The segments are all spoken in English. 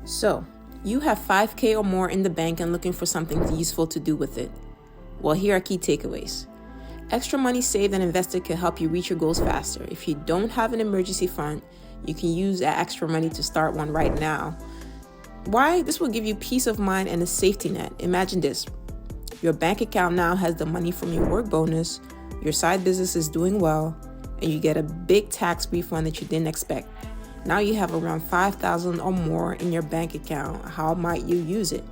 So, you have $5,000 or more in the bank and looking for something useful to do with it. Well, here are key takeaways. Extra money saved and invested can help you reach your goals faster. If you don't have an emergency fund, you can use that extra money to start one right now. Why? This will give you peace of mind and a safety net. Imagine this. Your bank account now has the money from your work bonus, your side business is doing well, and you get a big tax refund that you didn't expect. Now you have around $5,000 or more in your bank account. How might you use it?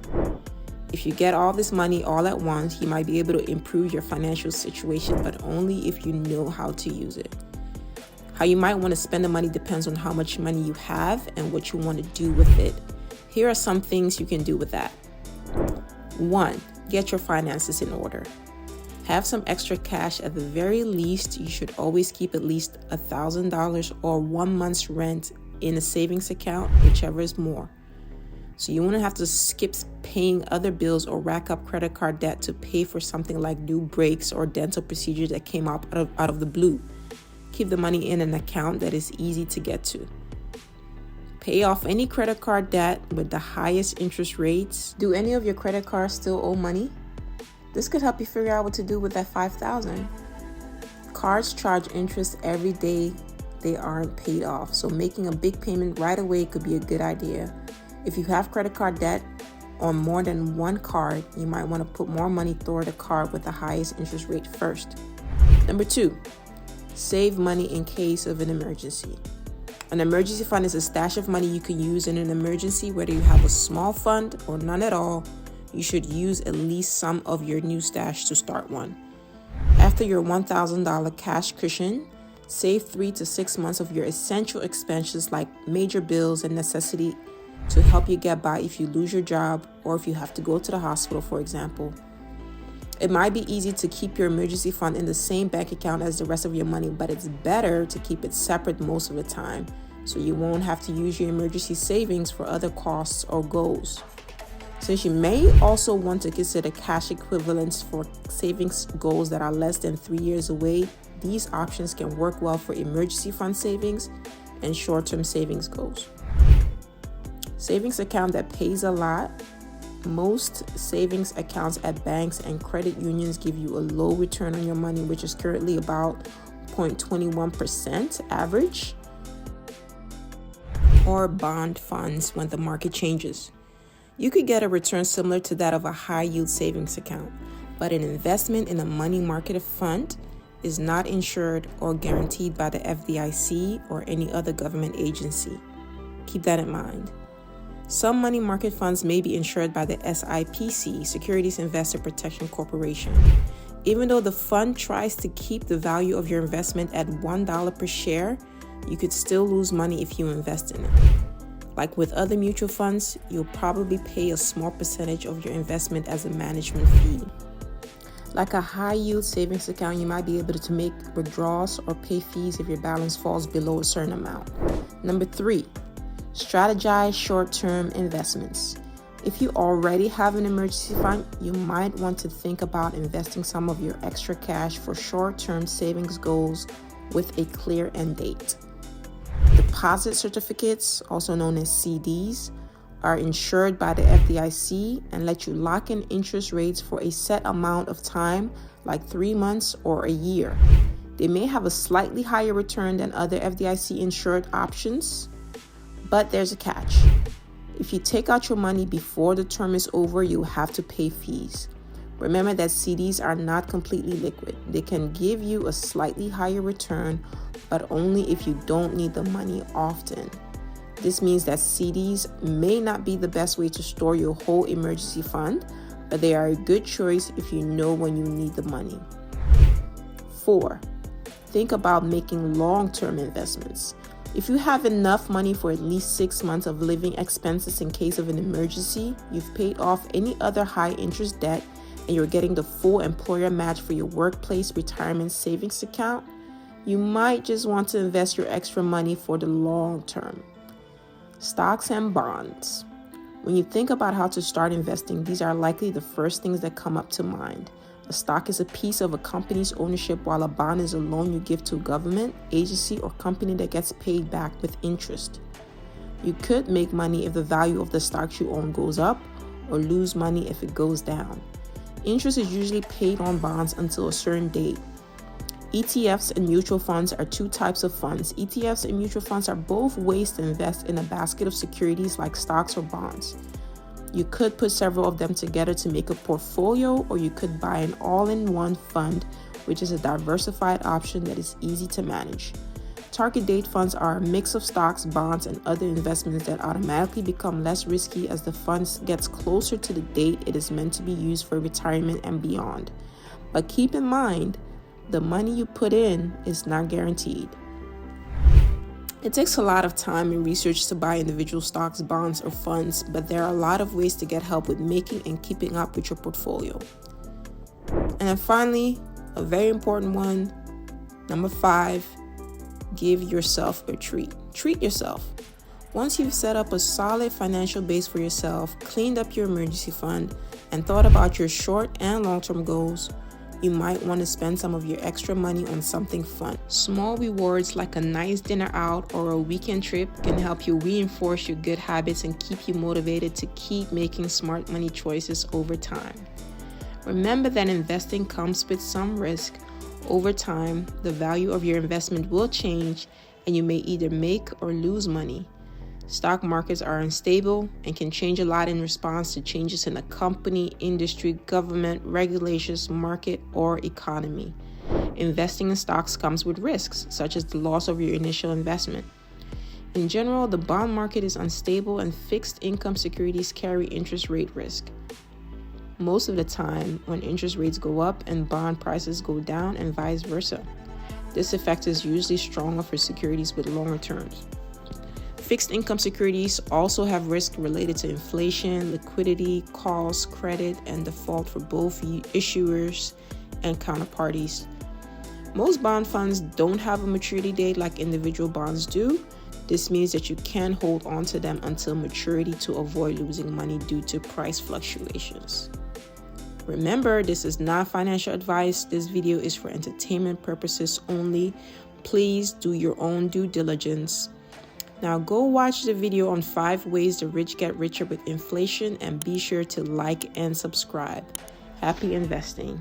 If you get all this money all at once, you might be able to improve your financial situation, but only if you know how to use it. How you might want to spend the money depends on how much money you have and what you want to do with it. Here are some things you can do with that. 1. Get your finances in order. Have some extra cash. At the very least, you should always keep at least $1,000 or 1 month's rent in a savings account, whichever is more. So you won't have to skip paying other bills or rack up credit card debt to pay for something like new brakes or dental procedures that came out of the blue. Keep the money in an account that is easy to get to. Pay off any credit card debt with the highest interest rates. Do any of your credit cards still owe money? This could help you figure out what to do with that $5,000. Cards charge interest every day they aren't paid off, so making a big payment right away could be a good idea. If you have credit card debt on more than one card, you might want to put more money toward the card with the highest interest rate first. Number 2, save money in case of an emergency. An emergency fund is a stash of money you can use in an emergency. Whether you have a small fund or none at all, you should use at least some of your new stash to start one. After your $1,000 cash cushion, save 3 to 6 months of your essential expenses like major bills and necessity to help you get by if you lose your job or if you have to go to the hospital, for example. It might be easy to keep your emergency fund in the same bank account as the rest of your money, but it's better to keep it separate most of the time so you won't have to use your emergency savings for other costs or goals. Since you may also want to consider cash equivalents for savings goals that are less than 3 years away, these options can work well for emergency fund savings and short-term savings goals. Savings account that pays a lot. Most savings accounts at banks and credit unions give you a low return on your money, which is currently about 0.21% average, or bond funds when the market changes. You could get a return similar to that of a high-yield savings account, but an investment in a money market fund is not insured or guaranteed by the FDIC or any other government agency. Keep that in mind. Some money market funds may be insured by the SIPC, Securities Investor Protection Corporation. Even though the fund tries to keep the value of your investment at $1 per share, you could still lose money if you invest in it. Like with other mutual funds, you'll probably pay a small percentage of your investment as a management fee. Like a high-yield savings account, you might be able to make withdrawals or pay fees if your balance falls below a certain amount. Number 3, strategize short-term investments. If you already have an emergency fund, you might want to think about investing some of your extra cash for short-term savings goals with a clear end date. Deposit certificates, also known as CDs, are insured by the FDIC and let you lock in interest rates for a set amount of time, like 3 months or a year. They may have a slightly higher return than other FDIC insured options, but there's a catch. If you take out your money before the term is over, you'll have to pay fees. Remember that CDs are not completely liquid. They can give you a slightly higher return, but only if you don't need the money often. This means that CDs may not be the best way to store your whole emergency fund, but they are a good choice if you know when you need the money. 4, think about making long-term investments. If you have enough money for at least 6 months of living expenses in case of an emergency, you've paid off any other high-interest debt, and you're getting the full employer match for your workplace retirement savings account, you might just want to invest your extra money for the long term. Stocks and bonds. When you think about how to start investing, these are likely the first things that come up to mind. A stock is a piece of a company's ownership, while a bond is a loan you give to a government, agency, or company that gets paid back with interest. You could make money if the value of the stocks you own goes up, or lose money if it goes down. Interest is usually paid on bonds until a certain date. ETFs and mutual funds are two types of funds. ETFs and mutual funds are both ways to invest in a basket of securities like stocks or bonds. You could put several of them together to make a portfolio, or you could buy an all-in-one fund, which is a diversified option that is easy to manage. Target date funds are a mix of stocks, bonds, and other investments that automatically become less risky as the fund gets closer to the date it is meant to be used for retirement and beyond. But keep in mind, the money you put in is not guaranteed. It takes a lot of time and research to buy individual stocks, bonds, or funds, but there are a lot of ways to get help with making and keeping up with your portfolio. And then finally, a very important one, number 5, give yourself a treat. Treat yourself. Once you've set up a solid financial base for yourself, cleaned up your emergency fund, and thought about your short and long-term goals, you might want to spend some of your extra money on something fun. Small rewards like a nice dinner out or a weekend trip can help you reinforce your good habits and keep you motivated to keep making smart money choices over time. Remember that investing comes with some risk. Over time, the value of your investment will change and you may either make or lose money. Stock markets are unstable and can change a lot in response to changes in the company, industry, government, regulations, market, or economy. Investing in stocks comes with risks, such as the loss of your initial investment. In general, the bond market is unstable and fixed income securities carry interest rate risk. Most of the time, when interest rates go up and bond prices go down and vice versa. This effect is usually stronger for securities with longer terms. Fixed income securities also have risk related to inflation, liquidity, calls, credit, and default for both issuers and counterparties. Most bond funds don't have a maturity date like individual bonds do. This means that you can hold on to them until maturity to avoid losing money due to price fluctuations. Remember, this is not financial advice. This video is for entertainment purposes only. Please do your own due diligence. Now go watch the video on 5 ways the rich get richer with inflation and be sure to like and subscribe. Happy investing.